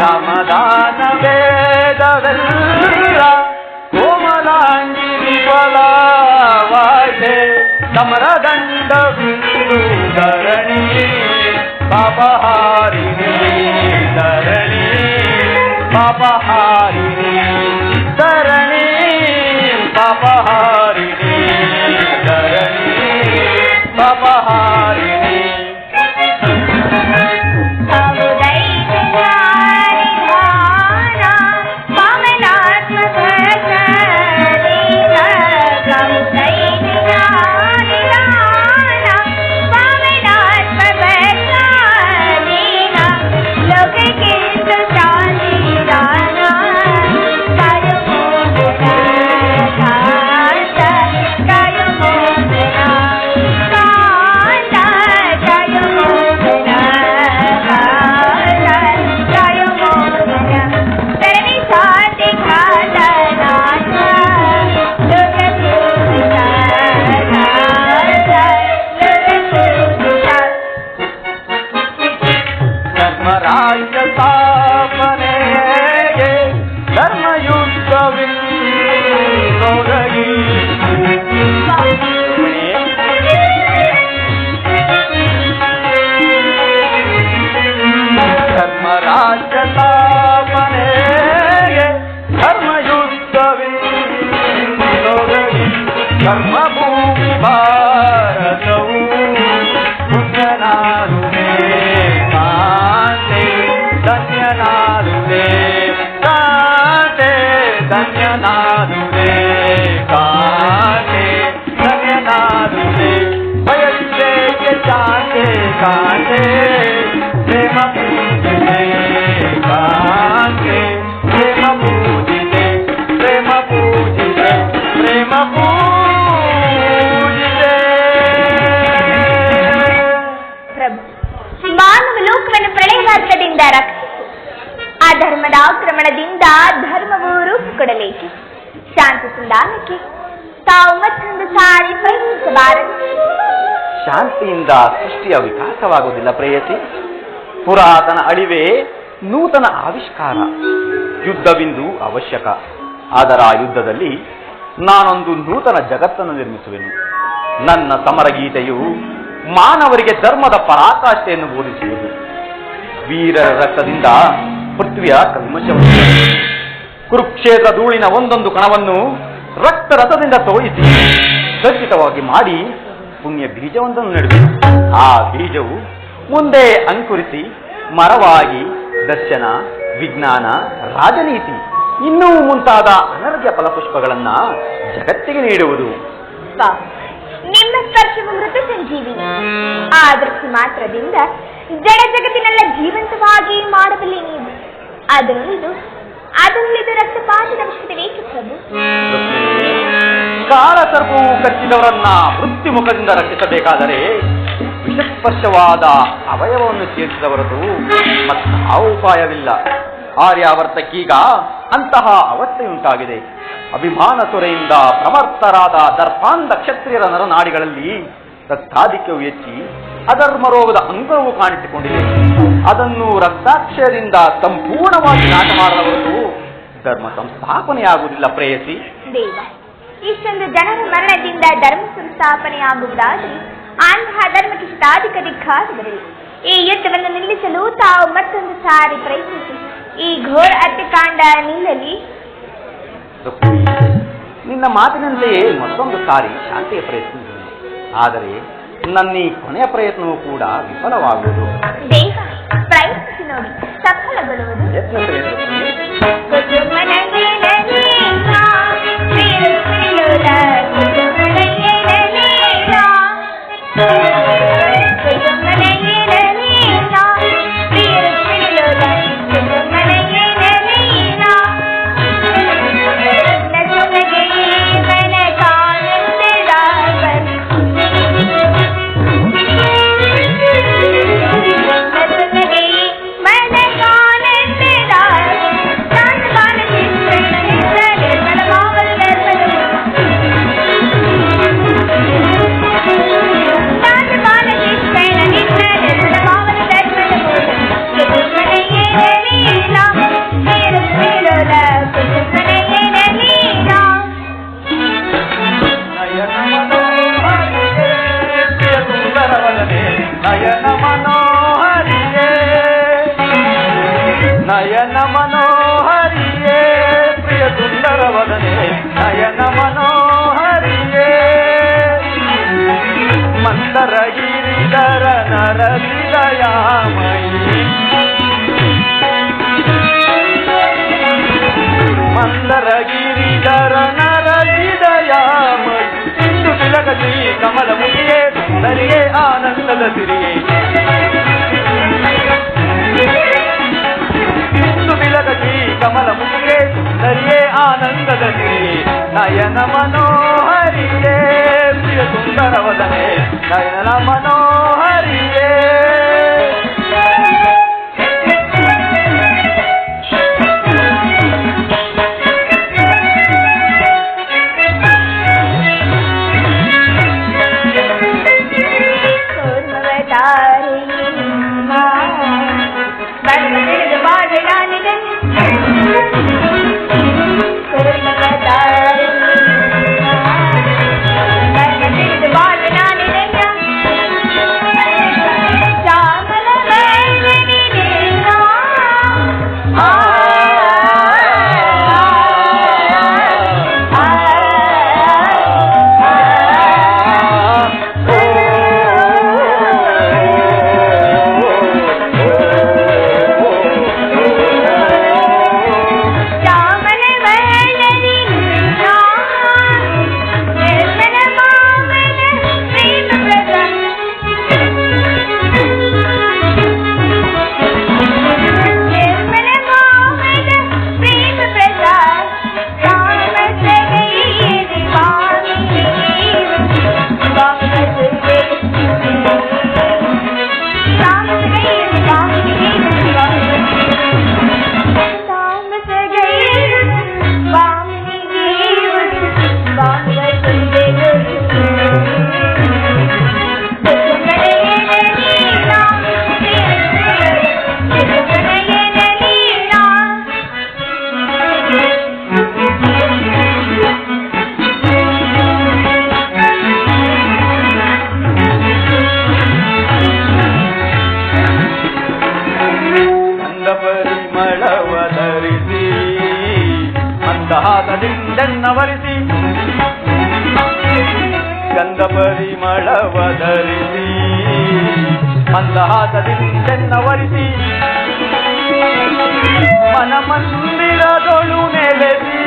ಸಮಾಧಾನ ಬೇಡವೆಲ್ಲ ಕೋಮಲಾಂಗಿ ವಿಫಲವಾಯ್ತೆ. ಸಮರದಂಡವಿಂದು ಧರಣಿ ಪಾಪಹಾರಿಣಿ, ಧರಣಿ ಪಾಪಹಾರಿಣಿ, ಧರಣಿ ಪಾಪಹಾರಿಣಿ, ಧರಣಿ ಪಾಪಹಾರಿಣಿ. ಧರ್ಮಭೂಮಿ ಭಾರತವು ಪುಣ್ಯನಾದುವೆ ಕಾಂತೆ, ಧನ್ಯನಾದುವೆ ಕಾಂತೆ, ಧನ್ಯನಾದುವೆ ಕಾಂತೆ, ಧನ್ಯನಾದುವೆ. ಬಯಸಿದೆ ಶಾಂತೆ ಕಾಂತೆ, ಪ್ರೇಮ ಪೂಜಿತೆ ಕಾಂತೆ, ಪ್ರೇಮ ಪೂಜಿತೆ, ಪ್ರೇಮ ಪೂಜಿತೆ, ಪ್ರೇಮ ಪೂಜಿತೆ. ಪ್ರಭು, ಮಾನವ ಲೋಕವನ್ನು ಪ್ರಳಯಗಾತ್ರದಿಂದ ರಕ್ಷಿಸಿ ಅಧರ್ಮದ ಆಕ್ರಮಣದಿಂದ ಧರ್ಮವು ರೂಪು ಕೊಡಲೇಕೆ? ಶಾಂತಿ ಸಂಧಾನಕ್ಕೆ ತಾವು ಮತ್ತೊಂದು ಸಾರಿ ಪ್ರಯತ್ನಿಸಬಾರದು. ಶಾಂತಿಯಿಂದ ಸೃಷ್ಟಿಯ ವಿಕಾಸವಾಗುವುದಿಲ್ಲ ಪ್ರೇಯಸಿ. ಪುರಾತನ ಅಳಿವೆ ನೂತನ ಆವಿಷ್ಕಾರ. ಯುದ್ಧವಿಂದು ಅವಶ್ಯಕ. ಆದರೆ ಆ ಯುದ್ಧದಲ್ಲಿ ನಾನೊಂದು ನೂತನ ಜಗತ್ತನ್ನು ನಿರ್ಮಿಸುವೆನು. ನನ್ನ ಸಮರಗೀತೆಯು ಮಾನವರಿಗೆ ಧರ್ಮದ ಪರಾಕಾಷ್ಠೆಯನ್ನು ಬೋಧಿಸುವುದು. ವೀರರ ರಕ್ತದಿಂದ ಪೃಥ್ವಿಯ ಕಲ್ಮಶವನ್ನು, ಕುರುಕ್ಷೇತ್ರ ಧೂಳಿನ ಒಂದೊಂದು ಕಣವನ್ನು ರಕ್ತರಸದಿಂದ ತೋಯಿಸಿ ಖಚಿತವಾಗಿ ಮಾಡಿ ಪುಣ್ಯ ಬೀಜವೊಂದನ್ನು ನೆಡುವೆ. ಆ ಬೀಜವು ಮುಂದೆ ಅಂಕುರಿಸಿ ಮರವಾಗಿ ದರ್ಶನ, ವಿಜ್ಞಾನ, ರಾಜನೀತಿ ಇನ್ನೂ ಮುಂತಾದ ಅನರ್ಘ್ಯ ಫಲಪುಷ್ಪಗಳನ್ನ ಜಗತ್ತಿಗೆ ನೀಡುವುದು. ನಿಮ್ಮ ಸ್ಪರ್ಶವು ಮೃತ ಸಂಜೀವಿನಿ. ಆ ದೃಷ್ಟಿ ಮಾತ್ರದಿಂದ ಜಡ ಜಗತ್ತಿನೆಲ್ಲ ಜೀವಂತವಾಗಿ ಮಾಡಬಲ್ಲೆ ನೀವು. ಅದರಲ್ಲಿದು ರಕ್ತಪಾತದ ಅವಶ್ಯಕತೆ ಪ್ರಭು. ಕಾಳಸರ್ಪವು ಕಚ್ಚಿದವರನ್ನ ಮೃತ್ಯು ಮುಖದಿಂದ ರಕ್ಷಿಸಬೇಕಾದರೆ ವಿಷಸ್ಪರ್ಶವಾದ ಅವಯವವನ್ನು ಸೇರಿಸಿದ ಹೊರತು ಮತ್ತಾವ ಉಪಾಯವಿಲ್ಲ. ಆರ್ಯಾವರ್ತಕ್ಕೀಗ ಅಂತಹ ಅವಸ್ಥೆಯುಂಟಾಗಿದೆ. ಅಭಿಮಾನ ತೊರೆಯಿಂದ ಪ್ರಮರ್ಥರಾದ ದರ್ಪಾಂಧ ಕ್ಷತ್ರಿಯರ ನರನಾಡಿಗಳಲ್ಲಿ ರಕ್ತಾಧಿಕ್ಯವು ಹೆಚ್ಚಿ ಅಧರ್ಮ ರೋಗದ ಅಂಗವು ಕಾಣಿಸಿಕೊಂಡಿದೆ. ಅದನ್ನು ರಕ್ತಾಕ್ಷಯದಿಂದ ಸಂಪೂರ್ಣವಾಗಿ ನಾಶ ಮಾಡಲು ಧರ್ಮ ಸಂಸ್ಥಾಪನೆಯಾಗುವುದಿಲ್ಲ ಪ್ರೇಯಸಿ. ದೇವ, ಇಷ್ಟೊಂದು ಜನರ ಮರಣದಿಂದ ಧರ್ಮ ಸಂಸ್ಥಾಪನೆಯಾಗುವುದಾದರೆ ಅಂತಹ ಧರ್ಮಕ್ಕಿಷ್ಟಾಧಿಕ ದಿಕ್ಕಾದವರಲ್ಲಿ ಈ ಯುದ್ಧವನ್ನು ನಿಲ್ಲಿಸಲು ತಾವು ಮತ್ತೊಂದು ಸಾರಿ ಪ್ರಯತ್ನಿಸಿ ಈ ಘೋರ ಹತ್ಯಕಾಂಡ ನಿಲ್ಲಲಿ. ನಿನ್ನ ಮಾತಿನಂತೆಯೇ ಮತ್ತೊಂದು ಸಾರಿ ಶಾಂತಿಯ ಪ್ರಯತ್ನಿಸಿದೆ. ಆದರೆ ನನ್ನ ಈ ಕೊನೆಯ ಪ್ರಯತ್ನವೂ ಕೂಡ ವಿಫಲವಾಗುವುದು. ದೇವ, ಪ್ರಯತ್ನಿಸಿ ನೋಡಿ, ಸಫಲಗೊಳ್ಳುವುದು. ನಯನ ಮನೋಹರಿಯೇ ಪ್ರಿಯ ಸುಂದರವದನೆ, ನಯನ ಮನೋಹರಿಯೇ ಮಂದರ ಗಿರಿಧರ ನರಸಿದಯಾಮಯಿ, ಮಂದರ ಗಿರಿಧರ ನರಸಿದಯಾಮಯಿ, ಇಂದು ತಿಲಕಿ ಕಮಲ ಮುಗಿಯೇ ಸುಂದರಿಯೇ ಆನಂದದ ಸಿರಿಯೇ, ಬಿಲಗಿ ಕಮಲ ಮುಗಿಯೇ ಸುಂದರಿಯೇ ಆನಂದದ ಸಿರಿಯೇ, ನಯನ ಮನೋಹರಿಯೇ ಪ್ರಿಯ ಸುಂದರವದನೆ, ನಯನ ಮನೋಹರಿಯೇ. ಮಂದಹಾಸದಿಂದೆನ್ನವರಿಸಿ ಗಂಧ ಪರಿಮಳವಧರಿಸಿ, ಮಂದಹಾಸದಿಂದೆನ್ನವರಿಸಿ ಮನ ಮಂದಿರದೊಳು ನೆಲೆಸಿ,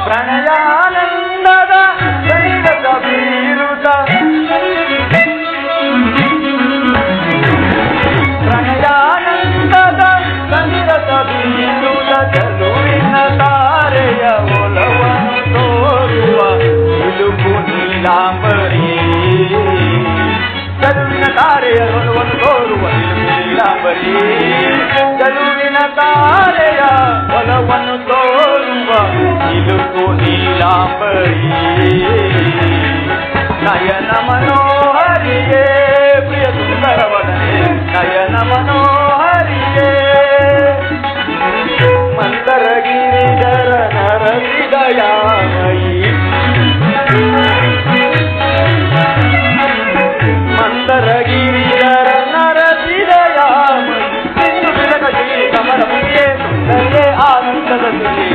ಪ್ರಣಯಾನಂದದ ಬೀರುತ ಸುಳ್ಳಿ